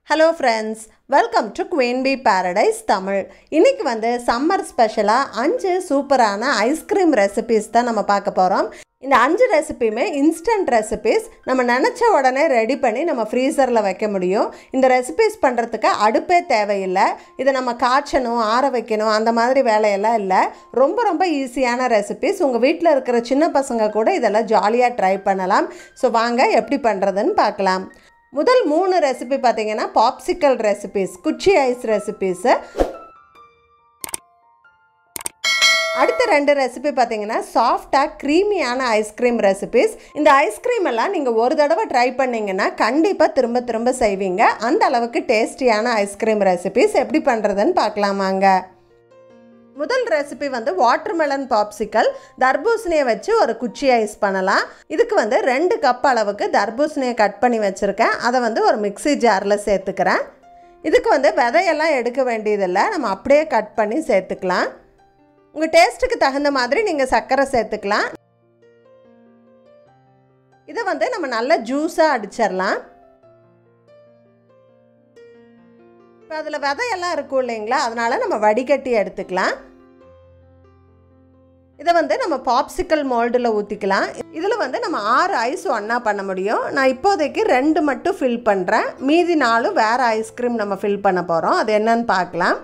Hello friends, welcome to Queen Bee Paradise Tamil. இன்னைக்கு வந்து summer ஸ்பெஷலா 5 சூப்பரான ஐஸ்கிரீம் ரெசிபீஸ் தான் நம்ம பார்க்க போறோம். இந்த 5 ரெசிபியுமே இன்ஸ்டன்ட் ரெசிபீஸ். நம்ம நினைச்ச உடனே ரெடி பண்ணி நம்ம ஃப்ரீசர்ல வைக்க முடியும். இந்த ரெசிபீஸ் பண்றதுக்கு அடுப்பே தேவையில்லை. இத நம்ம காய்ச்சணும், ஆற வைக்கணும் அந்த மாதிரி வேலையெல்லாம் இல்ல. ரொம்ப ஈஸியான ரெசிபீஸ். உங்க வீட்ல இருக்கிற சின்ன பசங்க கூட இதெல்லாம் ஜாலியா ட்ரை பண்ணலாம். சோ வாங்க எப்படி பண்றதுன்னு பார்க்கலாம். முதல் 3 ரெசிபி பாத்தீங்கன்னா பாப்சிக்கல் ரெசிபீஸ், குச்சி ஐஸ் ரெசிபீஸ். அடுத்த 2 ரெசிபி பாத்தீங்கன்னா சாஃப்ட்டா கிரீமியான ஐஸ்கிரீம் ரெசிபீஸ். இந்த ஐஸ்கிரீம் எல்லாம் நீங்க ஒரு தடவை ட்ரை பண்ணீங்கன்னா கண்டிப்பா திரும்ப செய்வீங்க. அந்த அளவுக்கு டேஸ்டியான ஐஸ்கிரீம் ரெசிபீஸ் எப்படி பண்றதுன்னு பார்க்கலாமாங்க. முதல் ரெசிபி வந்து வாட்டர்மெலன் பாப்சிக்கல். தர்பூசணியை வச்சு ஒரு குச்சி ஐஸ் பண்ணலாம். இதுக்கு வந்து 2 கப் அளவுக்கு தர்பூசணியை கட் பண்ணி வச்சுருக்கேன். அதை வந்து ஒரு மிக்ஸி ஜாரில் சேர்த்துக்கிறேன். இதுக்கு வந்து விதையெல்லாம் எடுக்க வேண்டியதில்லை, நம்ம அப்படியே கட் பண்ணி சேர்த்துக்கலாம். உங்கள் டேஸ்ட்டுக்கு தகுந்த மாதிரி நீங்கள் சர்க்கரை சேர்த்துக்கலாம். இதை வந்து நம்ம நல்லா ஜூஸாக அடிச்சிடலாம். இப்போ அதில் விதையெல்லாம் இருக்கும் இல்லைங்களா, அதனால் நம்ம வடிகட்டி எடுத்துக்கலாம். இதை வந்து நம்ம பாப்சிக்கல் மோல்டில் ஊற்றிக்கலாம். இதில் வந்து நம்ம 6 ஐஸ் ஒன்றா பண்ண முடியும். நான் இப்போதைக்கு 2 மட்டும் ஃபில் பண்ணுறேன். மீதி 4 வேறு ஐஸ்கிரீம் நம்ம ஃபில் பண்ண போகிறோம். அது என்னன்னு பார்க்கலாம்.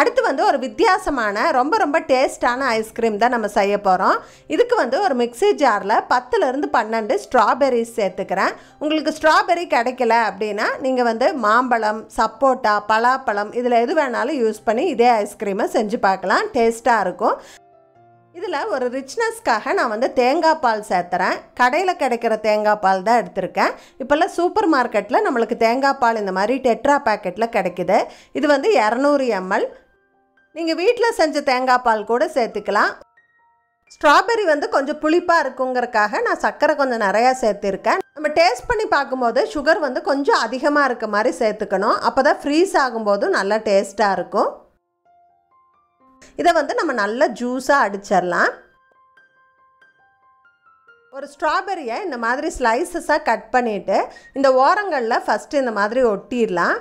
அடுத்து வந்து ஒரு வித்தியாசமான ரொம்ப டேஸ்டான ஐஸ்கிரீம் தான் நம்ம செய்ய போகிறோம். இதுக்கு வந்து ஒரு மிக்ஸி ஜாரில் 10லேருந்து 12 ஸ்ட்ராபெரிஸ் சேர்த்துக்கிறேன். உங்களுக்கு ஸ்ட்ராபெரி கிடைக்கல அப்படின்னா நீங்கள் வந்து மாம்பழம், சப்போட்டா, பலாப்பழம் இதில் எது வேணாலும் யூஸ் பண்ணி இதே ஐஸ்கிரீமை செஞ்சு பார்க்கலாம். டேஸ்ட்டாக இருக்கும். இதில் ஒரு ரிச்னஸ்க்காக நான் வந்து தேங்காய் பால் சேர்த்துறேன். கடையில் கிடைக்கிற தேங்காய் பால் தான் எடுத்திருக்கேன். இப்போல்லாம் சூப்பர் மார்க்கெட்டில் நம்மளுக்கு தேங்காய் பால் இந்த மாதிரி டெட்ரா பேக்கெட்டில் கிடைக்குது. இது வந்து 200 ml. நீங்கள் வீட்டில் செஞ்ச தேங்காய் பால் கூட சேர்த்துக்கலாம். ஸ்ட்ராபெரி வந்து கொஞ்சம் புளிப்பாக இருக்குங்கிறதுக்காக நான் சர்க்கரை கொஞ்சம் நிறையா சேர்த்துருக்கேன். நம்ம டேஸ்ட் பண்ணி பார்க்கும்போது சுகர் வந்து கொஞ்சம் அதிகமாக இருக்க மாதிரி சேர்த்துக்கணும். அப்போ தான் ஃப்ரீஸ் ஆகும்போது நல்லா டேஸ்ட்டாக இருக்கும். இதை வந்து நம்ம நல்லா ஜூஸாக அடிச்சிடலாம். ஒரு ஸ்ட்ராபெரியை இந்த மாதிரி ஸ்லைசஸாக கட் பண்ணிவிட்டு இந்த ஓரங்களில் ஃபஸ்ட்டு இந்த மாதிரி ஒட்டிடலாம்.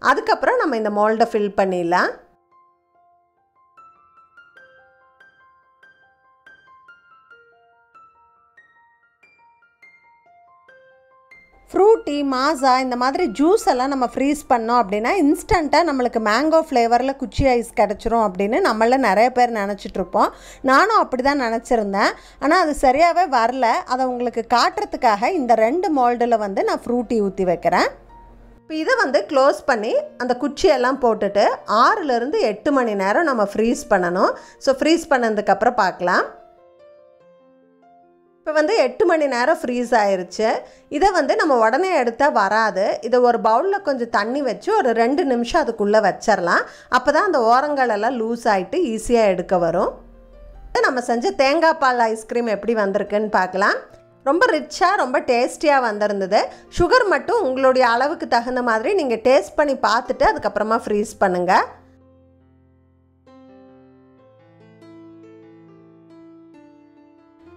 அதுக்கப்புறம் நம்ம இந்த மோல்டை ஃபில் பண்ணிடலாம். ஃப்ரூட்டி, மாசா இந்த மாதிரி ஜூஸ் எல்லாம் நம்ம ஃப்ரீஸ் பண்ணோம் அப்படின்னா இன்ஸ்டண்ட்டாக நம்மளுக்கு மேங்கோ ஃப்ளேவரில் குச்சி ஐஸ் கிடச்சிரும் அப்படின்னு நம்மள நிறைய பேர் நினச்சிட்ருப்போம். நானும் அப்படி தான் நினச்சிருந்தேன். ஆனால் அது சரியாகவே வரல. அதை உங்களுக்கு காட்டுறதுக்காக இந்த 2 மோல்டில் வந்து நான் ஃப்ரூட்டி ஊற்றி வைக்கிறேன். இப்போ இதை வந்து க்ளோஸ் பண்ணி அந்த குச்சியெல்லாம் போட்டுட்டு 6லேருந்து 8 மணி நேரம் நம்ம ஃப்ரீஸ் பண்ணணும். ஸோ ஃப்ரீஸ் பண்ணதுக்கப்புறம் பார்க்கலாம். இப்போ வந்து 8 மணி நேரம் ஃப்ரீஸ் ஆயிடுச்சு. இதை வந்து நம்ம உடனே எடுத்தால் வராது. இதை ஒரு பவுலில் கொஞ்சம் தண்ணி வச்சு ஒரு 2 நிமிஷம் அதுக்குள்ளே வச்சிடலாம். அப்போ தான் அந்த ஓரங்களெல்லாம் லூஸ் ஆகிட்டு ஈஸியாக எடுக்க வரும். நம்ம செஞ்ச தேங்காய் பால் ஐஸ்கிரீம் எப்படி வந்திருக்குன்னு பார்க்கலாம். ரொம்ப ரிச்சாக ரொம்ப டேஸ்டியாக வந்திருந்தது. சுகர் மட்டும் உங்களுடைய அளவுக்கு தகுந்த மாதிரி நீங்கள் டேஸ்ட் பண்ணி பார்த்துட்டு அதுக்கப்புறமா ஃப்ரீஸ் பண்ணுங்கள்.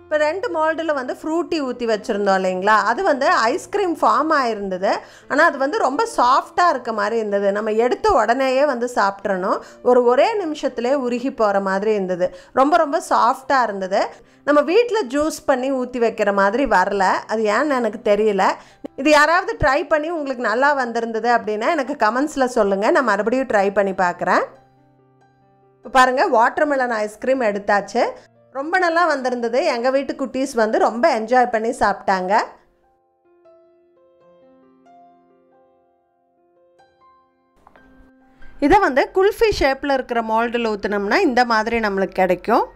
இப்போ 2 மோல்டில் வந்து ஃப்ரூட்டி ஊற்றி வச்சுருந்தோம் இல்லைங்களா, அது வந்து ஐஸ்கிரீம் ஃபார்ம் ஆகிருந்தது. ஆனால் அது வந்து ரொம்ப சாஃப்டாக இருக்க மாதிரி இருந்தது. நம்ம எடுத்த உடனேயே வந்து சாப்பிட்றணும். ஒரே நிமிஷத்துலேயே உருகி போகிற மாதிரி இருந்தது. ரொம்ப சாஃப்டாக இருந்தது. நம்ம வீட்டில் ஜூஸ் பண்ணி ஊற்றி வைக்கிற மாதிரி வரல. அது ஏன்னு எனக்கு தெரியல. இது யாராவது ட்ரை பண்ணி உங்களுக்கு நல்லா வந்திருந்தது அப்படின்னா எனக்கு கமெண்ட்ஸில் சொல்லுங்கள். நான் மறுபடியும் ட்ரை பண்ணி பார்க்குறேன். இப்போ பாருங்கள், வாட்டர்மெலன் ஐஸ்கிரீம் எடுத்தாச்சு. ரொம்ப நல்லா வந்திருந்தது. எங்கள் வீட்டு குட்டீஸ் வந்து ரொம்ப என்ஜாய் பண்ணி சாப்பிட்டாங்க. இதை வந்து குல்ஃபி ஷேப்பில் இருக்கிற மோல்டில் ஊற்றினோம்னா இந்த மாதிரி நம்மளுக்கு கிடைக்கும்.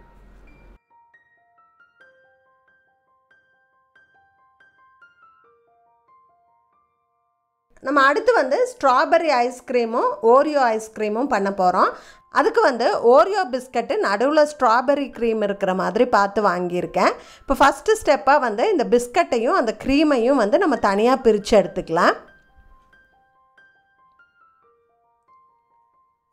நம்ம அடுத்து வந்து ஸ்ட்ராபெரி ஐஸ்கிரீமும் ஓரியோ ஐஸ்கிரீமும் பண்ண போகிறோம். அதுக்கு வந்து ஓரியோ பிஸ்கட்டு நடுவில் ஸ்ட்ராபெரி க்ரீம் இருக்கிற மாதிரி பார்த்து வாங்கியிருக்கேன். இப்போ ஃபஸ்ட்டு ஸ்டெப்பாக வந்து இந்த பிஸ்கட்டையும் அந்த க்ரீமையும் வந்து நம்ம தனியாக பிரித்து எடுத்துக்கலாம்.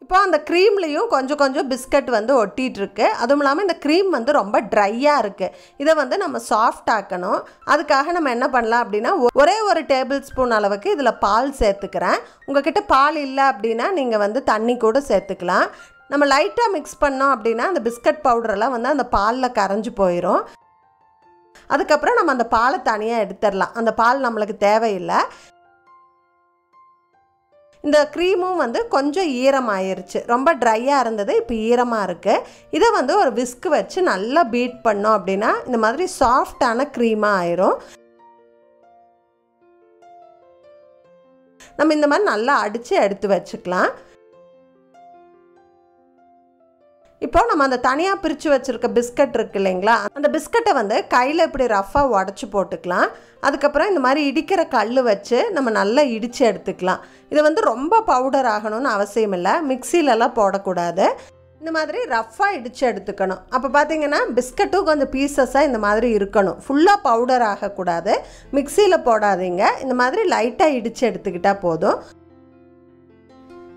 இப்போ அந்த க்ரீம்லேயும் கொஞ்சம் கொஞ்சம் பிஸ்கட் வந்து ஒட்டிகிட்டு இருக்கு. அதுவும் இல்லாமல் இந்த க்ரீம் வந்து ரொம்ப ட்ரையாக இருக்குது. இதை வந்து நம்ம சாஃப்ட் ஆக்கணும். அதுக்காக நம்ம என்ன பண்ணலாம் அப்படின்னா, ஒரே ஒரு டேபிள் ஸ்பூன் அளவுக்கு இதில் பால் சேர்த்துக்கிறேன். உங்கள்கிட்ட பால் இல்லை அப்படின்னா நீங்கள் வந்து தண்ணி கூட சேர்த்துக்கலாம். நம்ம லைட்டாக மிக்ஸ் பண்ணோம் அப்படின்னா அந்த பிஸ்கட் பவுடரெல்லாம் வந்து அந்த பாலில் கரைஞ்சி போயிடும். அதுக்கப்புறம் நம்ம அந்த பாலை தனியாக எடுத்துடலாம். அந்த பால் நம்மளுக்கு தேவையில்லை. இந்த க்ரீமும் வந்து கொஞ்சம் ஈரமாயிருச்சு. ரொம்ப ட்ரையாக இருந்தது, இப்போ ஈரமாக இருக்குது. இதை வந்து ஒரு விஸ்க் வச்சு நல்லா பீட் பண்ணோம் அப்படின்னா இந்த மாதிரி சாஃப்டான க்ரீமாக ஆயிரும். நம்ம இந்த மாதிரி நல்லா அடித்து எடுத்து வச்சுக்கலாம். இப்போ நம்ம அந்த தனியாக பிரித்து வச்சுருக்க பிஸ்கட் இருக்குது இல்லைங்களா, அந்த பிஸ்கட்டை வந்து கையில் இப்படி ரஃப்பாக உடச்சி போட்டுக்கலாம். அதுக்கப்புறம் இந்த மாதிரி இடிக்கிற கல் வச்சு நம்ம நல்லா இடித்து எடுத்துக்கலாம். இது வந்து ரொம்ப பவுடர் ஆகணும்னு அவசியம் இல்லை. மிக்சிலெல்லாம் போடக்கூடாது. இந்த மாதிரி ரஃப்பாக இடித்து எடுத்துக்கணும். அப்போ பார்த்திங்கன்னா பிஸ்கட்டும் கொஞ்சம் பீசஸாக இந்த மாதிரி இருக்கணும். ஃபுல்லாக பவுடர் ஆகக்கூடாது. மிக்சியில் போடாதீங்க. இந்த மாதிரி லைட்டாக இடித்து எடுத்துக்கிட்டால் போதும்.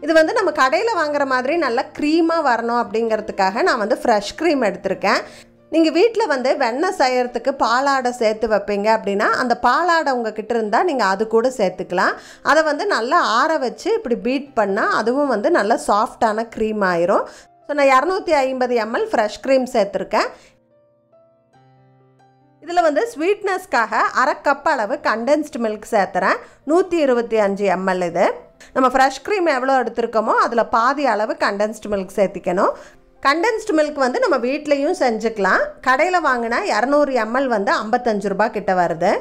இது வந்து நம்ம கடையில் வாங்குற மாதிரி நல்லா க்ரீமாக வரணும் அப்படிங்கிறதுக்காக நான் வந்து ஃப்ரெஷ் க்ரீம் எடுத்திருக்கேன். நீங்கள் வீட்டில் வந்து வெண்ணெய் செய்கிறதுக்கு பாலாடை சேர்த்து வைப்பீங்க அப்படின்னா அந்த பாலாடை உங்ககிட்ட இருந்தால் நீங்கள் அது கூட சேர்த்துக்கலாம். அதை வந்து நல்லா ஆற வச்சு இப்படி பீட் பண்ணால் அதுவும் வந்து நல்லா சாஃப்டான க்ரீம் ஆயிரும். ஸோ நான் 250 ml ஃப்ரெஷ் க்ரீம் சேர்த்துருக்கேன். இதில் வந்து ஸ்வீட்னஸ்க்காக 1/2 கப் அளவு கண்டென்ஸ்டு மில்க் சேர்த்துறேன். 125 ml. இது நம்ம ஃப்ரெஷ் க்ரீம் எவ்வளோ எடுத்துருக்கோமோ அதில் பாதி அளவு கண்டென்ஸ்டு மில்க் சேர்த்திக்கணும். கண்டென்ஸ்டு மில்க் வந்து நம்ம வீட்லேயும் செஞ்சுக்கலாம். கடையில் வாங்கினா 200 ml வந்து 55 ரூபா கிட்ட வருது.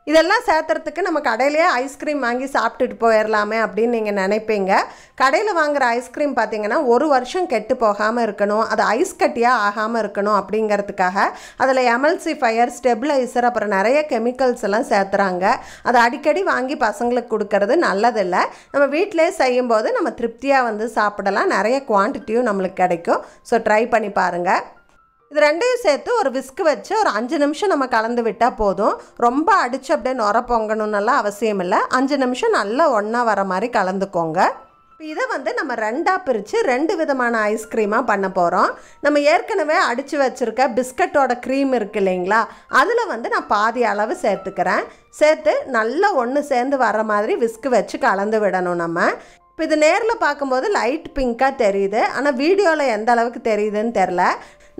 இதெல்லாம் சேர்த்துறதுக்கு நம்ம கடையிலேயே ஐஸ்கிரீம் வாங்கி சாப்பிட்டுட்டு போயிடலாமே அப்படின்னு நீங்கள் நினைப்பீங்க. கடையில் வாங்குகிற ஐஸ்கிரீம் பார்த்திங்கன்னா 1 வருஷம் கெட்டு போகாமல் இருக்கணும், அது ஐஸ் கட்டியாக ஆகாமல் இருக்கணும் அப்படிங்கிறதுக்காக அதில் எமல்சிஃபயர், ஸ்டெபிளைசர், அப்புறம் நிறைய கெமிக்கல்ஸ் எல்லாம் சேர்த்துறாங்க. அதை அடிக்கடி வாங்கி பசங்களுக்கு கொடுக்கறது நல்லதில்லை. நம்ம வீட்டிலே செய்யும்போது நம்ம திருப்தியாக வந்து சாப்பிடலாம். நிறைய குவான்டிட்டியும் நம்மளுக்கு கிடைக்கும். ஸோ ட்ரை பண்ணி பாருங்கள். இது ரெண்டையும் சேர்த்து ஒரு விஸ்க் வச்சு ஒரு 5 நிமிஷம் நம்ம கலந்து விட்டால் போதும். ரொம்ப அடித்து அப்படியே நுர பொங்கணுன்னெல்லாம் அவசியம் இல்லை. 5 நிமிஷம் நல்லா ஒன்றா வர மாதிரி கலந்துக்கோங்க. இப்போ இதை வந்து நம்ம 2ஆக பிரித்து 2 விதமான ஐஸ்கிரீமாக பண்ண போகிறோம். நம்ம ஏற்கனவே அடித்து வச்சுருக்க பிஸ்கட்டோட க்ரீம் இருக்குது இல்லைங்களா, அதில் வந்து நான் பாதி அளவு சேர்த்துக்கிறேன். சேர்த்து நல்லா ஒன்று சேர்ந்து வர மாதிரி விஸ்க் வச்சு கலந்து விடணும் நம்ம. இப்போ இது நேரில் பார்க்கும்போது லைட் பிங்காக தெரியுது, ஆனால் வீடியோவில் எந்த அளவுக்கு தெரியுதுன்னு தெரில.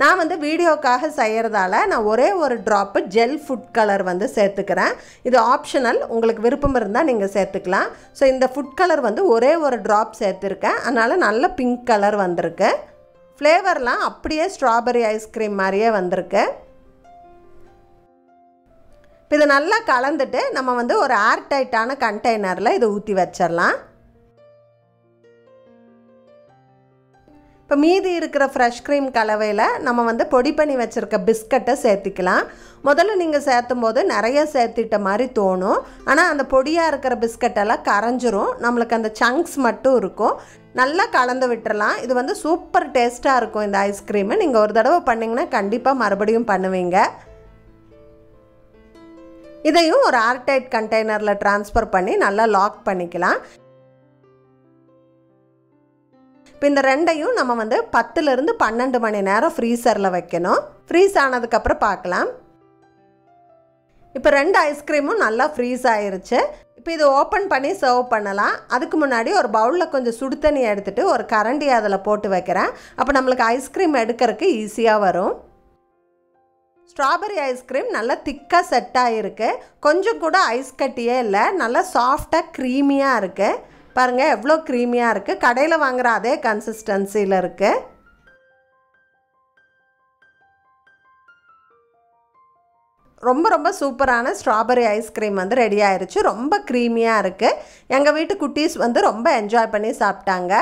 நான் வந்து வீடியோக்காக செய்கிறதால நான் ஒரே ஒரு ட்ராப்பு ஜெல் ஃபுட் கலர் வந்து சேர்த்துக்கிறேன். இது ஆப்ஷனல், உங்களுக்கு விருப்பம் இருந்தால் நீங்கள் சேர்த்துக்கலாம். ஸோ இந்த ஃபுட் கலர் வந்து ஒரே ஒரு ட்ராப் சேர்த்துருக்கேன். அதனால் நல்ல பிங்க் கலர் வந்திருக்கு. ஃப்ளேவர்லாம் அப்படியே ஸ்ட்ராபெரி ஐஸ்கிரீம் மாதிரியே வந்திருக்கு. இப்போ இதை நல்லா கலந்துட்டு நம்ம வந்து ஒரு ஏர் டைட்டான கண்டெய்னரில் இதை ஊற்றி வச்சிடலாம். இப்போ மீதி இருக்கிற ஃப்ரெஷ் க்ரீம் கலவையில் நம்ம வந்து பொடி பண்ணி வச்சுருக்க பிஸ்கட்டை சேர்த்திக்கலாம். முதல்ல நீங்கள் சேர்த்தும் போது நிறைய சேர்த்திட்ட மாதிரி தோணும். ஆனால் அந்த பொடியாக இருக்கிற பிஸ்கட்டெல்லாம் கரைஞ்சிரும். நம்மளுக்கு அந்த சங்க்ஸ் மட்டும் இருக்கும். நல்லா கலந்து விட்டுறலாம். இது வந்து சூப்பர் டேஸ்ட்டாக இருக்கும் இந்த ஐஸ்கிரீமு. நீங்கள் ஒரு தடவை பண்ணிங்கன்னா கண்டிப்பாக மறுபடியும் பண்ணுவீங்க. இதையும் ஒரு ஏர்டைட் கண்டெய்னரில் ட்ரான்ஸ்ஃபர் பண்ணி நல்லா லாக் பண்ணிக்கலாம். இப்போ இந்த ரெண்டையும் நம்ம வந்து 10லிருந்து 12 மணி நேரம் ஃப்ரீசரில் வைக்கணும். ஃப்ரீஸ் ஆனதுக்கப்புறம் பார்க்கலாம். இப்போ 2 ஐஸ்கிரீமும் நல்லா ஃப்ரீஸ் ஆயிருச்சு. இப்போ இது ஓப்பன் பண்ணி சர்வ் பண்ணலாம். அதுக்கு முன்னாடி ஒரு பவுலில் கொஞ்சம் சுடு தண்ணி எடுத்துகிட்டு ஒரு கரண்டி அதில் போட்டு வைக்கிறேன். அப்போ நம்மளுக்கு ஐஸ்கிரீம் எடுக்கிறதுக்கு ஈஸியாக வரும். ஸ்ட்ராபெரி ஐஸ்கிரீம் நல்லா திக்காக செட் ஆகிருக்கு. கொஞ்சம் கூட ஐஸ் கட்டியே இல்லை. நல்லா சாஃப்டாக க்ரீமியாக இருக்குது. பாருங்கள் எவ்வளோ க்ரீமியாக இருக்குது. கடையில் வாங்குகிற அதே கன்சிஸ்டன்சியில் இருக்குது. ரொம்ப சூப்பரான ஸ்ட்ராபெரி ஐஸ்கிரீம் வந்து ரெடி ஆயிடுச்சு. ரொம்ப க்ரீமியாக இருக்குது. எங்கள் வீட்டு குட்டீஸ் வந்து ரொம்ப என்ஜாய் பண்ணி சாப்பிட்டாங்க.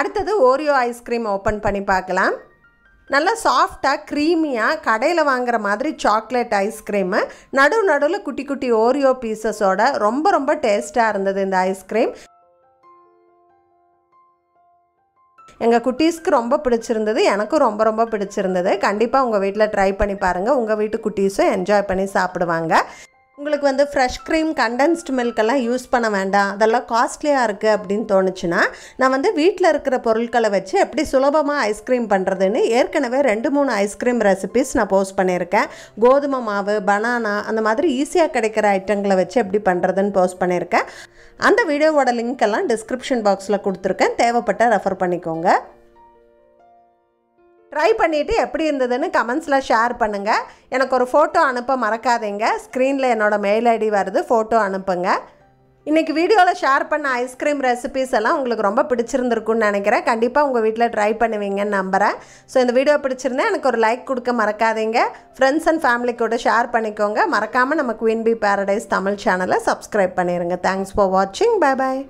அடுத்தது ஓரியோ ஐஸ்கிரீம் ஓப்பன் பண்ணி பார்க்கலாம். நல்லா சாஃப்டாக க்ரீமியாக கடையில் வாங்குகிற மாதிரி சாக்லேட் ஐஸ்கிரீமு, நடுவில் குட்டி குட்டி ஓரியோ பீசஸோட ரொம்ப டேஸ்ட்டாக இருந்தது இந்த ஐஸ்கிரீம். எங்கள் குட்டீஸ்க்கு ரொம்ப பிடிச்சிருந்தது. எனக்கும் ரொம்ப பிடிச்சிருந்தது. கண்டிப்பாக உங்கள் வீட்டில் ட்ரை பண்ணி பாருங்கள். உங்கள் வீட்டு குட்டீஸும் என்ஜாய் பண்ணி சாப்பிடுவாங்க. உங்களுக்கு வந்து ஃப்ரெஷ் க்ரீம் கண்டென்ஸ்டு மில்கெல்லாம் யூஸ் பண்ண வேண்டாம், அதெல்லாம் காஸ்ட்லியாக இருக்குது அப்படின்னு தோணுச்சுன்னா நான் வந்து வீட்டில் இருக்கிற பொருட்களை வச்சு எப்படி சுலபமாக ஐஸ்கிரீம் பண்ணுறதுன்னு ஏற்கனவே 2-3 ஐஸ்கிரீம் ரெசிபிஸ் நான் போஸ்ட் பண்ணியிருக்கேன். கோதுமை மாவு, பனானா அந்த மாதிரி ஈஸியாக கிடைக்கிற ஐட்டங்களை வச்சு எப்படி பண்ணுறதுன்னு போஸ்ட் பண்ணியிருக்கேன். அந்த வீடியோவோட லிங்க் எல்லாம் டிஸ்கிரிப்ஷன் பாக்ஸில் கொடுத்துருக்கேன், தேவைப்பட்ட ரெஃபர் பண்ணிக்கோங்க. ட்ரை பண்ணிவிட்டு எப்படி இருந்ததுன்னு கமெண்ட்ஸில் ஷேர் பண்ணுங்கள். எனக்கு ஒரு ஃபோட்டோ அனுப்ப மறக்காதீங்க. ஸ்க்ரீனில் என்னோடய மெயில் ஐடி வருது, ஃபோட்டோ அனுப்புங்க. இன்றைக்கி வீடியோவில் ஷேர் பண்ண ஐஸ்கிரீம் ரெசிபிஸ் எல்லாம் உங்களுக்கு ரொம்ப பிடிச்சிருந்துருக்குன்னு நினைக்கிறேன். கண்டிப்பாக உங்கள் வீட்டில் ட்ரை பண்ணுவீங்கன்னு நம்புகிறேன். ஸோ இந்த வீடியோ பிடிச்சிருந்தா எனக்கு ஒரு லைக் கொடுக்க மறக்காதீங்க. ஃப்ரெண்ட்ஸ் அண்ட் ஃபேமிலி கூட ஷேர் பண்ணிக்கோங்க. மறக்காமல் நம்ம குயின் பி பேரடைஸ் தமிழ் சேனலை சப்ஸ்கிரைப் பண்ணிடுங்க. தேங்க்ஸ் ஃபார் வாட்சிங். Bye bye.